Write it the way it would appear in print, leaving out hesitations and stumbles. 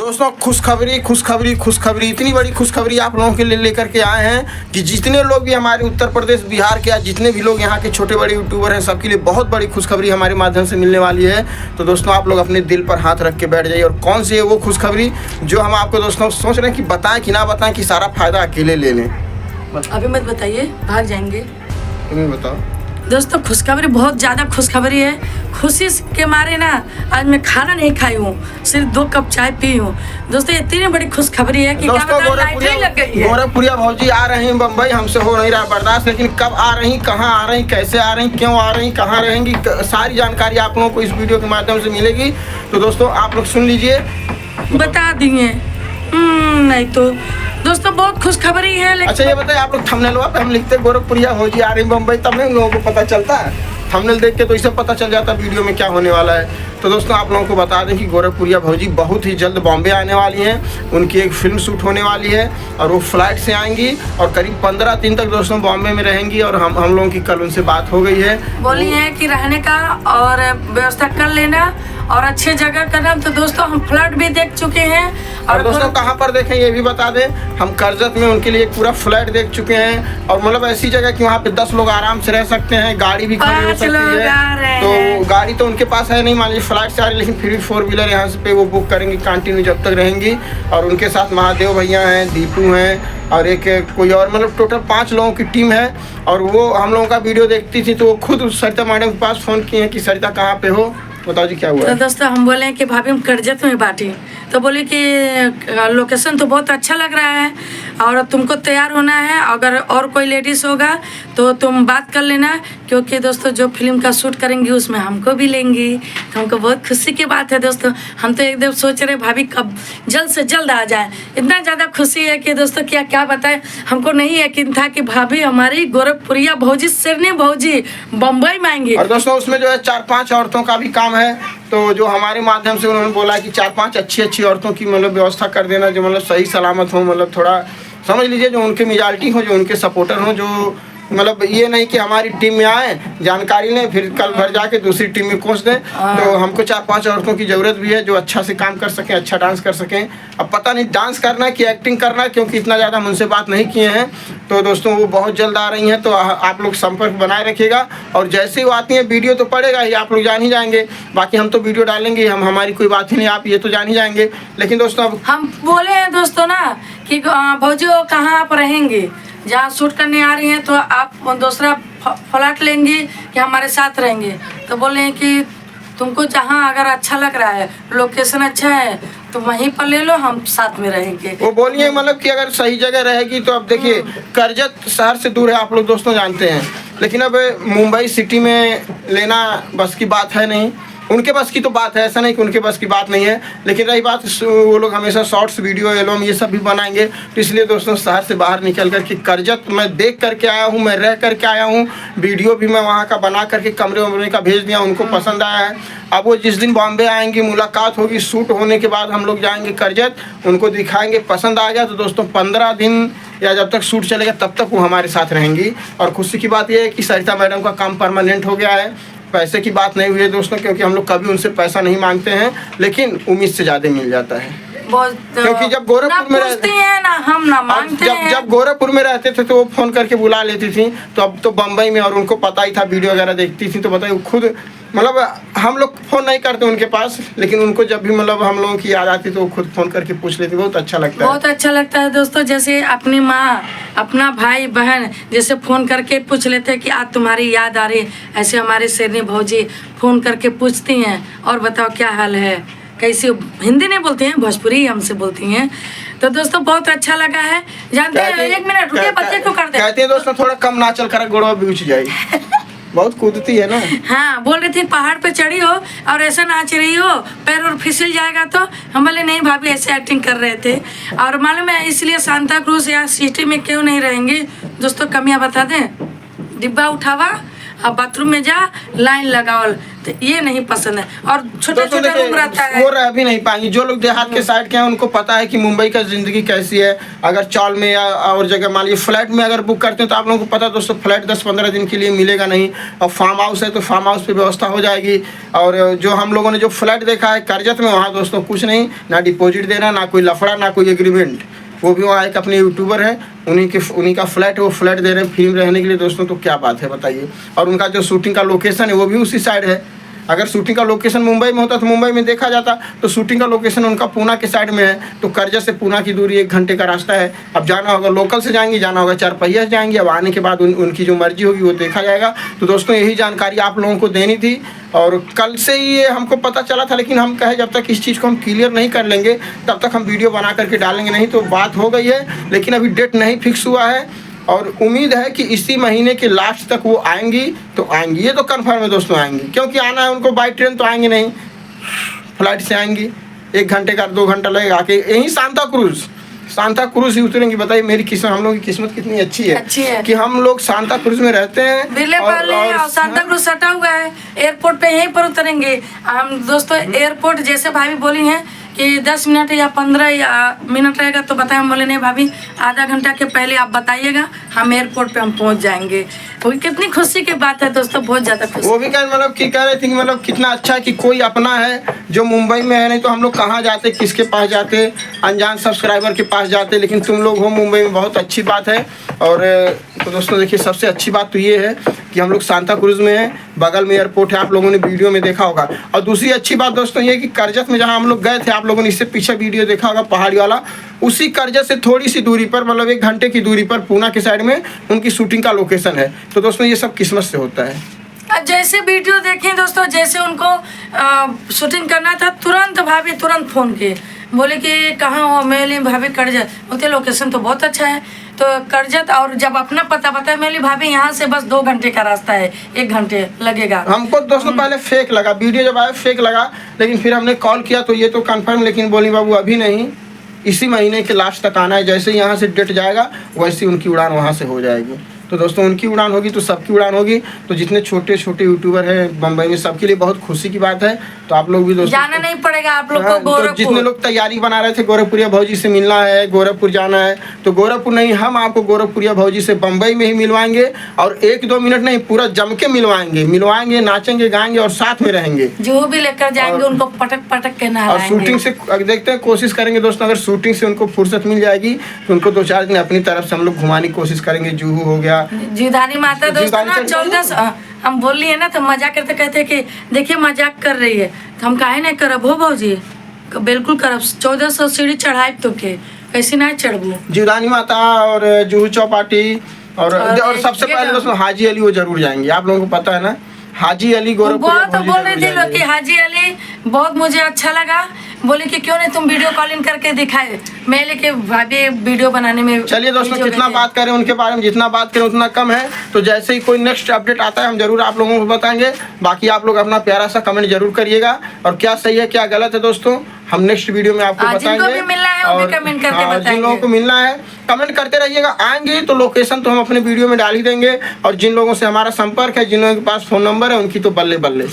दोस्तों खुशखबरी इतनी बड़ी खुशखबरी आप लोगों के लिए लेकर के आए हैं कि जितने लोग भी हमारे उत्तर प्रदेश बिहार के या जितने भी लोग यहाँ के छोटे बड़े यूट्यूबर हैं सबके लिए बहुत बड़ी खुशखबरी हमारे माध्यम से मिलने वाली है। तो दोस्तों आप लोग अपने दिल पर हाथ रख के बैठ जाइए। और कौन सी है वो खुशखबरी जो हम आपको दोस्तों सोच रहे हैं कि बताएं कि ना बताएं कि सारा फायदा अकेले ले लें। अभी मत बताइए, भाग जाएंगे। तुम्हें बताओ दोस्तों, खुशखबरी बहुत ज़्यादा खुशखबरी है। खुशी के मारे ना आज मैं खाना नहीं खाई हूँ, सिर्फ 2 कप चाय पी हूँ। दोस्तों इतनी बड़ी खुशखबरी है कि दोस्तों गोरखपुरिया भौजी आ रही हैं बम्बई, हमसे हो नहीं रहा बर्दाश्त। लेकिन कब आ रही, कहाँ आ रही, कैसे आ रही, क्यों आ रही, कहाँ रहेंगी, सारी जानकारी आप लोगों को इस वीडियो के माध्यम से मिलेगी। तो दोस्तों आप लोग सुन लीजिए, बता दिए। नहीं तो दोस्तों बहुत खुशखबरी है। अच्छा ये बताइए, आप लोग थंबनेलवा पे हम लिखते गोरखपुरिया भौजी आ रही बम्बई, तब नहीं लोगों को पता चलता है? थंबनेल देख के तो इसे पता चल जाता वीडियो में क्या होने वाला है। तो दोस्तों आप लोगों को बता दें कि गोरखपुरिया भौजी बहुत ही जल्द बॉम्बे आने वाली हैं। उनकी एक फिल्म शूट होने वाली है और वो फ्लाइट से आएंगी और करीब 15 दिन तक दोस्तों बॉम्बे में रहेंगी। और हम लोगों की कल उनसे बात हो गई है, बोली है कि रहने का और व्यवस्था कर लेना और अच्छे जगह करना। तो दोस्तों हम फ्लैट भी देख चुके हैं। और दोस्तों कहाँ पर देखें ये भी बता दें, हम करजत में उनके लिए एक पूरा फ्लैट देख चुके हैं। और मतलब ऐसी जगह कि वहाँ पे 10 लोग आराम से रह सकते हैं, गाड़ी भी खड़ी हो सकती है। तो गाड़ी तो उनके पास है नहीं, मान लीजिए फ्लाइट से आ रही, लेकिन फिर भी 4 व्हीलर यहाँ से पे वो बुक करेंगी, कंटिन्यू जब तक रहेंगी। और उनके साथ महादेव भैया हैं, दीपू हैं और एक कोई और, मतलब टोटल 5 लोगों की टीम है। और वो हम लोगों का वीडियो देखती थी तो वो खुद सरिता मैडम के पास फ़ोन किए हैं कि सरिता कहाँ पे हो, बताओ जी क्या हुआ। तो दोस्तों हम बोले कि भाभी हम करजत में बाटी, तो बोले कि लोकेशन तो बहुत अच्छा लग रहा है और तुमको तैयार होना है। अगर और कोई लेडीज़ होगा तो तुम बात कर लेना, क्योंकि दोस्तों जो फिल्म का शूट करेंगी उसमें हमको भी लेंगी। तो हमको बहुत खुशी की बात है दोस्तों। हम तो एकदम सोच रहे भाभी कब जल्द से जल्द आ जाए। इतना ज़्यादा खुशी है कि दोस्तों क्या बताएं, हमको नहीं यकीन था कि भाभी हमारी गोरखपुरिया भौजी, सिरनी भौजी बम्बई में आएंगी। और दोस्तों उसमें जो है 4-5 औरतों का भी काम है। तो जो हमारे माध्यम से उन्होंने बोला कि 4-5 अच्छी औरतों की मतलब व्यवस्था कर देना, जो मतलब सही सलामत हो, मतलब थोड़ा समझ लीजिए जो उनके मेजॉरिटी हो, जो उनके सपोर्टर हो, जो मतलब ये नहीं कि हमारी टीम में आए, जानकारी लें, फिर कल भर जाके दूसरी टीम में कोच दें। तो हमको 4-5 औरतों की ज़रूरत भी है जो अच्छा से काम कर सकें, अच्छा डांस कर सकें। अब पता नहीं डांस करना कि एक्टिंग करना, क्योंकि इतना ज़्यादा हम उनसे बात नहीं किए हैं। तो दोस्तों वो बहुत जल्द आ रही हैं, तो आप लोग संपर्क बनाए रखिएगा। और जैसे ही वो आती हैं वीडियो तो पड़ेगा ही, आप लोग जान ही जाएंगे। बाकी हम तो वीडियो डालेंगे, हमारी कोई बात ही नहीं, आप ये तो जान ही जाएंगे। लेकिन दोस्तों अब हम बोले हैं दोस्तों ना कि भौजी कहाँ आप रहेंगे, जहाँ शूट करने आ रही हैं तो आप दूसरा फ्लैट लेंगी कि हमारे साथ रहेंगे। तो बोले हैं कि तुमको जहाँ अगर अच्छा लग रहा है, लोकेशन अच्छा है, तो वहीं पर ले लो, हम साथ में रहेंगे। वो बोलिए मतलब कि अगर सही जगह रहेगी तो अब देखिए करजत शहर से दूर है, आप लोग दोस्तों जानते हैं। लेकिन अब मुंबई सिटी में लेना बस की बात है नहीं, उनके बस की तो बात है, ऐसा नहीं कि उनके बस की बात नहीं है। लेकिन रही बात, वो लोग हमेशा शॉर्ट्स, वीडियो, एल्बम ये सब भी बनाएंगे। तो इसलिए दोस्तों शहर से बाहर निकल कर के करजत मैं देख करके आया हूँ, मैं रह करके आया हूँ, वीडियो भी मैं वहाँ का बना करके कमरे वमरे का भेज दिया, उनको पसंद आया है। अब वो जिस दिन बॉम्बे आएंगी, मुलाकात होगी, शूट होने के बाद हम लोग जाएंगे करजत, उनको दिखाएंगे, पसंद आ गया तो दोस्तों 15 दिन या जब तक शूट चलेगा तब तक वो हमारे साथ रहेंगी। और खुशी की बात यह है कि सरिता मैडम का काम परमानेंट हो गया है। पैसे की बात नहीं हुई है दोस्तों, क्योंकि हम लोग कभी उनसे पैसा नहीं मांगते हैं, लेकिन उम्मीद से ज़्यादा मिल जाता है। क्योंकि जब गोरखपुर में रहते हैं ना, हम ना मांगते हैं। जब गोरखपुर में रहते थे तो वो फ़ोन करके बुला लेती थी। तो अब तो बम्बई में, और उनको पता ही था, वीडियो वगैरह देखती थी। तो बताइए खुद मतलब हम लोग फ़ोन नहीं करते उनके पास, लेकिन उनको जब भी मतलब हम लोगों की याद आती तो वो खुद फ़ोन करके पूछ लेती। बहुत अच्छा लगता है, बहुत अच्छा लगता है दोस्तों। जैसे अपनी माँ, अपना भाई बहन जैसे फ़ोन करके पूछ लेते हैं कि आज तुम्हारी याद आ रही, ऐसे हमारी शेरनी भौजी फ़ोन करके पूछती हैं और बताओ क्या हाल है, कैसी। हिंदी नहीं बोलती हैं, भोजपुरी हमसे बोलती हैं। तो दोस्तों बहुत अच्छा लगा है। जानते हैं, 1 मिनट रुकिए, बच्चे को कर दे। कहते हैं दोस्तों थोड़ा कम नाचल कर, गोड़वा भी उछ जाएगी, बहुत कूदती है ना। हाँ, बोल रही थी पहाड़ पे चढ़ी हो और ऐसा नाच रही हो, पैर और फिसल जाएगा। तो हम बोले नहीं भाभी, ऐसे एक्टिंग कर रहे थे। और मालूम है इसलिए सांता क्रूज या सिटी में क्यों नहीं रहेंगे दोस्तों, कमियाँ बता दें। डिब्बा उठावा, अब बाथरूम में जा, लाइन लगाओ, तो ये नहीं पसंद है। और छोटा दोस्तों छोटा देखिए, रूम रहता है। वो रह भी नहीं पाएंगे। जो लोग देहात के साइड के हैं उनको पता है कि मुंबई का ज़िंदगी कैसी है। अगर चौल में या और जगह मान लीजिए फ्लैट में अगर बुक करते हैं तो आप लोगों को पता है दोस्तों, फ्लैट 10-15 दिन के लिए मिलेगा नहीं। और फार्म हाउस है तो फार्म हाउस पे व्यवस्था हो जाएगी। और जो हम लोगों ने जो फ्लैट देखा है करजत में, वहाँ दोस्तों कुछ नहीं, ना डिपॉजिट देना, ना कोई लफड़ा, ना कोई एग्रीमेंट। वो भी वहाँ एक अपने यूट्यूबर है, उन्हीं का फ्लैट है, वो फ्लैट दे रहे हैं फिल्म रहने के लिए दोस्तों। तो क्या बात है बताइए। और उनका जो शूटिंग का लोकेशन है वो भी उसी साइड है। अगर शूटिंग का लोकेशन मुंबई में होता तो मुंबई में देखा जाता, तो शूटिंग का लोकेशन उनका पूना के साइड में है। तो करजत से पूना की दूरी 1 घंटे का रास्ता है। अब जाना होगा लोकल से जाएंगे, जाना होगा 4 पहिया से जाएंगे। अब आने के बाद उनकी जो मर्जी होगी वो देखा जाएगा। तो दोस्तों यही जानकारी आप लोगों को देनी थी। और कल से ही ये हमको पता चला था, लेकिन हम कहे जब तक इस चीज़ को हम क्लियर नहीं कर लेंगे तब तक हम वीडियो बना करके डालेंगे नहीं। तो बात हो गई है, लेकिन अभी डेट नहीं फिक्स हुआ है। और उम्मीद है कि इसी महीने के लास्ट तक वो आएंगी तो आएंगी, ये तो कंफर्म है दोस्तों आएंगी। क्योंकि आना है उनको बाई ट्रेन तो आएंगे नहीं, फ्लाइट से आएंगी। 1 घंटे का 2 घंटा लगेगा आके यहीं सांता क्रूज ही उतरेंगी। बताइए मेरी किस्मत, हम लोगों की किस्मत कितनी अच्छी है कि हम लोग सांता क्रूज में रहते हैं। बिरले पाले और सांता क्रूज सटा हुआ है, एयरपोर्ट पे यहीं पर उतरेंगे हम दोस्तों। एयरपोर्ट जैसे भाभी बोली हैं कि 10 मिनट या 15 या मिनट रहेगा, तो बताएं। हम बोले नहीं भाभी, आधा घंटा के पहले आप बताइएगा, हम एयरपोर्ट पे हम पहुंच जाएंगे। तो कितनी खुशी की बात है दोस्तों, बहुत ज़्यादा खुशी। वो भी कह मतलब कि कह रहे थे कि मतलब कितना अच्छा है कि कोई अपना है जो मुंबई में है। नहीं तो हम लोग कहाँ जाते, किसके पास जाते, अनजान सब्सक्राइबर के पास जाते। लेकिन तुम लोग हो मुंबई में, बहुत अच्छी बात है। और तो दोस्तों देखिए, सबसे अच्छी बात तो ये है कि हम लोग सांता क्रूज में हैं, बगल में एयरपोर्ट है, आप लोगों ने वीडियो में देखा होगा। और दूसरी अच्छी बात दोस्तों ये कि करजत में जहाँ हम लोग गए थे, आप लोगों ने इससे पीछे वीडियो देखा होगा पहाड़ी वाला, उसी करजत से थोड़ी सी दूरी पर, मतलब 1 घंटे की दूरी पर पूना के साइड में उनकी शूटिंग का लोकेशन है। तो दोस्तों ये सब किस्मत से होता है। जैसे वीडियो देखें दोस्तों, जैसे उनको शूटिंग करना था, तुरंत भाभी तुरंत फ़ोन किए, बोले कि कहाँ हो। मैं भाभी करजत, बोलते लोकेशन तो बहुत अच्छा है। तो करजत, और जब अपना पता बताया, मैं भाभी यहाँ से बस 2 घंटे का रास्ता है, 1 घंटे लगेगा। हमको दोस्तों पहले फेक लगा, वीडियो जब आया फेक लगा, लेकिन फिर हमने कॉल किया तो ये तो कंफर्म। लेकिन बोली बाबू अभी नहीं, इसी महीने के लास्ट तक आना है। जैसे ही यहाँ से डेट जाएगा वैसे उनकी उड़ान वहाँ से हो जाएगी। तो दोस्तों उनकी उड़ान होगी तो सबकी उड़ान होगी। तो जितने छोटे छोटे यूट्यूबर हैं बम्बई में, सबके लिए बहुत खुशी की बात है। तो आप लोग भी दोस्तों जाना नहीं पड़ेगा आप लोग को तो गोरखपुर। जितने लोग तैयारी बना रहे थे गोरखपुरिया भौजी से मिलना है, गोरखपुर जाना है, तो गोरखपुर नहीं, हम आपको गोरखपुरिया भौजी से बम्बई में ही मिलवाएंगे। और 1-2 मिनट नहीं, पूरा जम के मिलवाएंगे, नाचेंगे गाएंगे और साथ में रहेंगे। जो भी लेकर जाएंगे उनको पटक पटक के नहलाएंगे। और शूटिंग से देखते हैं, कोशिश करेंगे दोस्तों, अगर शूटिंग से उनको फुर्सत मिल जाएगी तो उनको 2-4 दिन अपनी तरफ से हम लोग घुमाने की कोशिश करेंगे। जुहू हो गया, जीवधानी माता दोस्तों ना 14 हम बोल लिए ना, तो मजाक करते कहते कि देखिए मजाक कर रही है। तो हम काहे नहीं करब हो भौजी, बिल्कुल करब। 1400 सीढ़ी चढ़ाई तो के कैसे ना चढ़बू। जीवधानी माता और जुहू चौपाटी और सबसे पहले दोस्तों हाजी अली वो जरूर जाएंगे। आप लोगों को पता है ना, हाजी अली गोरखपुर तो बोल रही थी लोग कि हाजी अली बहुत मुझे अच्छा लगा। बोले कि क्यों नहीं तुम वीडियो कॉलिंग करके दिखाए। मैं लेके भाभी वीडियो बनाने में। चलिए दोस्तों, कितना बात करें उनके बारे में, जितना बात करें उतना कम है। तो जैसे ही कोई नेक्स्ट अपडेट आता है हम जरूर आप लोगों को बताएंगे। बाकी आप लोग अपना प्यारा सा कमेंट जरूर करिएगा, और क्या सही है क्या गलत है दोस्तों हम नेक्स्ट वीडियो में आपको बताएंगे। जिनको भी मिलना है वो भी कमेंट करके बताएंगे। जिन लोगों को मिलना है कमेंट करते रहिएगा। आएंगे तो लोकेशन तो हम अपने वीडियो में डाल ही देंगे। और जिन लोगों से हमारा संपर्क है, जिन लोगों के पास फ़ोन नंबर है, उनकी तो बल्ले बल्ले।